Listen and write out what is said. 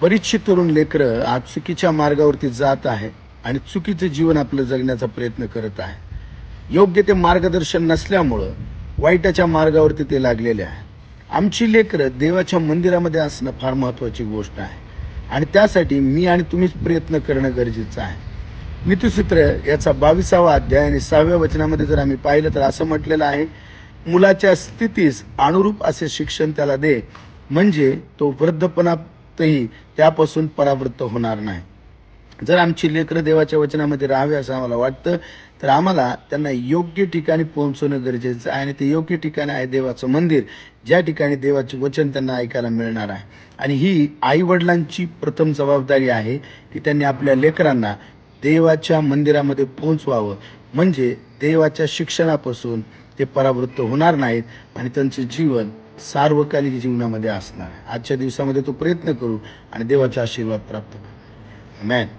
बरीचशी तरुण लेकरं आज चुकीच्या मार्गावरती जात आहे आणि चुकीचं जीवन आपलं जगण्याचा प्रयत्न करत आहे. योग्य ते मार्गदर्शन नसल्यामुळं वाईटाच्या मार्गावरती ते लागलेले आहे. आमची लेकरं देवाच्या मंदिरामध्ये असणं फार महत्त्वाची गोष्ट आहे आणि त्यासाठी मी आणि तुम्हीच प्रयत्न करणं गरजेचं आहे. नीतिसूत्र याचा 22वा अध्याय आणि 6व्या वचनामध्ये जर आम्ही पाहिलं तर असं म्हटलेलं आहे, मुलाच्या स्थितीस अनुरूप असे शिक्षण त्याला दे, म्हणजे तो वृद्धपणातही त्यापासून परावृत्त होणार नाही. जर आमची लेकरं देवाच्या वचनामध्ये राहावे असं आम्हाला वाटतं, तर आम्हाला त्यांना योग्य ठिकाणी पोहोचवणं गरजेचं आहे आणि ते योग्य ठिकाण आहे देवाचं मंदिर, ज्या ठिकाणी देवाचे वचन त्यांना ऐकायला मिळणार आहे. आणि ही आई-वडिलांची प्रथम जबाबदारी आहे की त्यांनी आपल्या लेकरांना देवाच्या मंदिरामध्ये पोहोचवावं, म्हणजे देवाच्या शिक्षणापासून ते परावृत्त होणार नाहीत आणि त्यांचं जीवन सार्वकालिक जीवनामध्ये असणार आहे. आजच्या दिवसामध्ये तो प्रयत्न करू आणि देवाचा आशीर्वाद प्राप्त करू. आमेन.